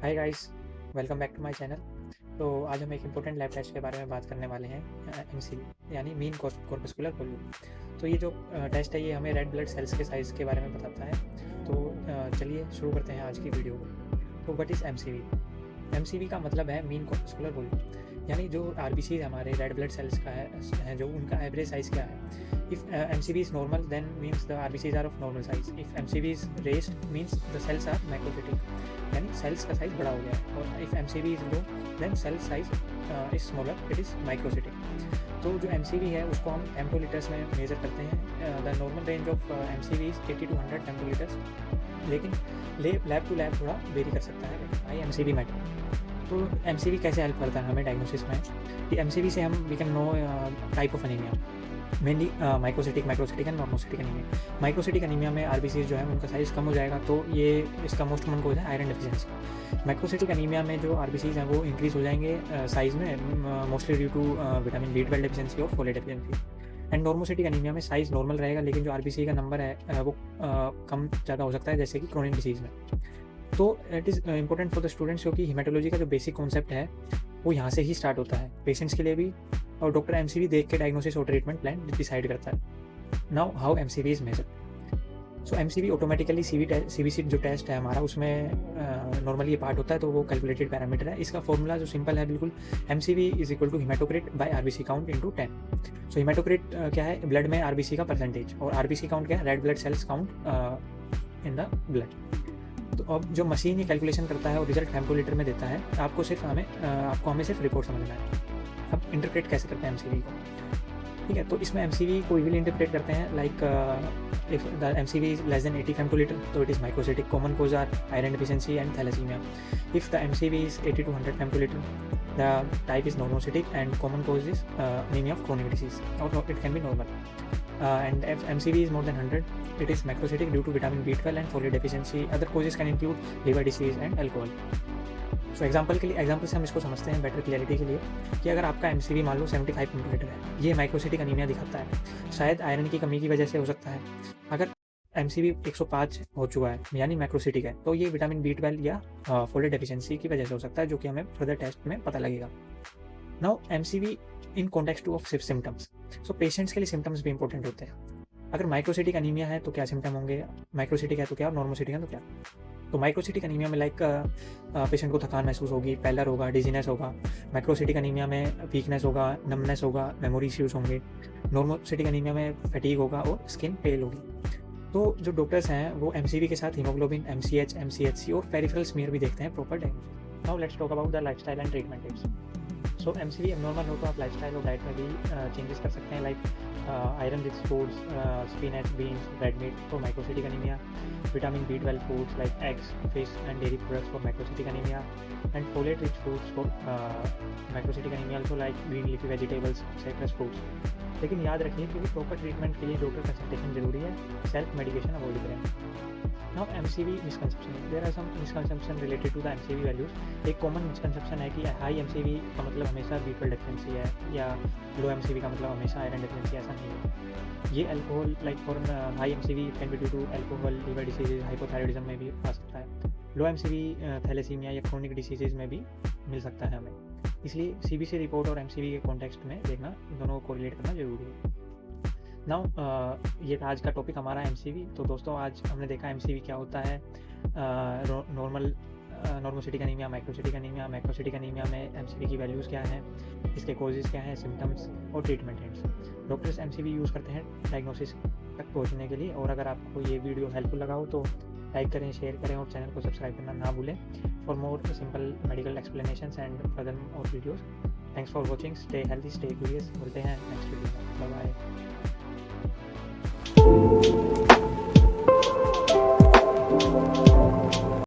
Hi guys, welcome back to my channel. तो आज हम एक इम्पोर्टेंट लैब टेस्ट के बारे में बात करने वाले हैं, एमसीवी यानी मीन कॉर्पस्कुलर वॉल्यूम। तो ये जो टेस्ट है ये हमें रेड ब्लड सेल्स के साइज़ के बारे में बताता है। तो चलिए शुरू करते हैं आज की वीडियो को। तो व्हाट इज़ एमसीवी? एमसीवी का मतलब है मीन कॉर्पस्कुलर वॉल्यूम, यानी जो आरबीसी हमारे रेड ब्लड सेल्स का है जो उनका एवरेज साइज़ क्या है। If MCV is normal then means the RBCs are of normal size. If MCV is raised means the cells are macrocytic, यानी सेल्स का साइज बड़ा हो गया है। और if MCV is low then cell size is smaller, it is microcytic. तो जो MCV है उसको हम फेमटोलीटर्स में मेजर करते हैं। The normal range of MCV is 80 to 100 femtolitres, लेकिन लैब टू लैब थोड़ा वेरी कर सकता है हाई एमसीवी मैटर। तो एमसीवी कैसे हेल्प करता है हमें डायग्नोसिस में? कि एमसीवी से हम we can know type of anaemia, mainly microcytic, macrocytic and normocytic anaemia. Microcytic anaemia में आरबीसी जो है उनका साइज़ कम हो जाएगा, तो ये इसका मोस्ट कॉमन कोज है आयरन डेफिशिएंसी। मैक्रोसिटिक एनीमिया में जो आरबीसीज हैं वो इंक्रीज हो जाएंगे साइज़ में, mostly due to vitamin B12 deficiency और folate deficiency. And normocytic anaemia में साइज़ नॉर्मल रहेगा, लेकिन जो आरबीसी का नंबर है वो कम ज़्यादा हो सकता है, जैसे कि क्रोनिक डिसीज़ में। तो it is important for the students, क्योंकि हिमेटोलॉजी का जो बेसिक कॉन्सेप्ट है वो यहाँ से ही स्टार्ट होता है पेशेंट्स के लिए भी, और डॉक्टर एमसीवी देख के डायग्नोसिस और ट्रीटमेंट प्लान डिसाइड करता है। Now how MCV is measured? So MCV automatically CVC जो टेस्ट है हमारा उसमें नॉर्मली ये पार्ट होता है, तो वो कैलकुलेटेड पैरामीटर है। इसका फॉर्मूला जो सिंपल है बिल्कुल, MCV is equal to haematocrit by RBC count into 10। So haematocrit क्या है? ब्लड में आरबीसी का परसेंटेज, और आरबीसी काउंट क्या है? Red blood cells count in the blood. तो अब जो मशीन ये कैलकुलेशन करता है और रिजल्ट फेमटोलीटर में देता है, आपको हमें सिर्फ रिपोर्ट समझना है। अब इंटरप्रेट कैसे करते हैं एमसीवी को? ठीक है, तो इसमें एमसीवी को इजीली इंटरप्रेट करते हैं like if the MCV is less than 80 femtolitre तो it is microcytic. Common cause are iron deficiency and thalassaemia. If the MCV is 80 to 100 femtolitre the type is normocytic and common cause is anemia of chronic disease, or it can be normal. And if MCV is more than 100, it is macrocytic due to vitamin B12 and folate deficiency. Other causes can include liver disease and alcohol. So example से हम इसको समझते हैं better clarity के लिए, कि अगर आपका एमसीवी मान लो 75 मिलीलीटर है, ये माइक्रोसिटिक अनीमिया दिखाता है, शायद आयरन की कमी की वजह से हो सकता है। अगर एमसीवी 105 हो चुका है यानी मैक्रोसिटिक है, तो ये विटामिन B12 या फोलेट डेफिशिएंसी की वजह से हो सकता है, जो कि हमें फर्दर टेस्ट में पता लगेगा। Now MCV in context of symptoms. So patients के लिए सिम्टम्स भी इंपॉर्टेंट होते हैं। अगर माइक्रोसिटिक अनीमिया है तो क्या सिम्टम होंगे, माइक्रोसिटिक है तो क्या, और नॉर्मोसिटिक है तो क्या। तो माइक्रोसिटिक अनीमिया में लाइक पेशेंट को थकान महसूस होगी, पैलर होगा, डिजीनेस होगा। मैक्रोसिटिक अनीमिया में वीकनेस होगा, नमनेस होगा, मेमोरी इश्यूज होंगे। नॉर्मोसिटिक अनीमिया में फैटीग होगा और स्किन पेल होगी। तो जो डॉक्टर्स हैं वो एमसीवी के साथ हीमोग्लोबिन, एमसीएच, एमसीएचसी और पेरिफेरल स्मीयर भी देखते हैं proper diagnosis. Now let's talk about the lifestyle and treatment tips. So MCV abnormal हो तो आप लाइफस्टाइल और डाइट में भी चेंजेस कर सकते हैं, like iron rich foods, spinach, beans, red meat for microcytic anaemia, vitamin B12 foods like eggs, fish and dairy products for microcytic anaemia, and folate rich foods for microcytic anaemia, also like green leafy vegetables, citrus fruits. लेकिन याद रखिए कि proper treatment के लिए doctor consultation जरूरी है, self medication avoid करें। Now MCV misconception. There are some misconception related to the MCV values. एक कॉमन मिसकंसेप्शन है कि हाई एमसीवी का मतलब हमेशा B12 डेफिशिएंसी है, या लो एमसीवी का मतलब हमेशा आयरन डेफिशिएंसी। ऐसा नहीं है। ये alcohol like for high MCV can be due to alcohol, liver diseases, hypothyroidism में भी आ सकता है। लो एमसीवी थैलेसीमिया या क्रोनिक डिसीजेज में भी मिल सकता है हमें। इसलिए सीबीसी रिपोर्ट और एमसीवी के कॉन्टेक्स्ट में देखना, इन दोनों को कोरिलेट करना जरूरी है। नाउ ये था आज का टॉपिक हमारा एमसीवी। तो दोस्तों आज हमने देखा एमसीवी क्या होता है, normocytic anaemia, microcytic anaemia. Macrocytic anaemia में एमसीवी की वैल्यूज़ क्या हैं, इसके कॉजेज़ क्या हैं, सिम्टम्स और treatment ends. Doctors MCV use करते हैं डायग्नोसिस तक पहुंचने के लिए। और अगर आपको ये वीडियो हेल्पफुल लगा हो तो लाइक करें, शेयर करें और चैनल को सब्सक्राइब करना ना भूलें for more simple medical explanations and further और videos. Thanks for watching, stay healthy, stay curious. मिलते हैं नेक्स्ट वीडियो में, बाय बाय।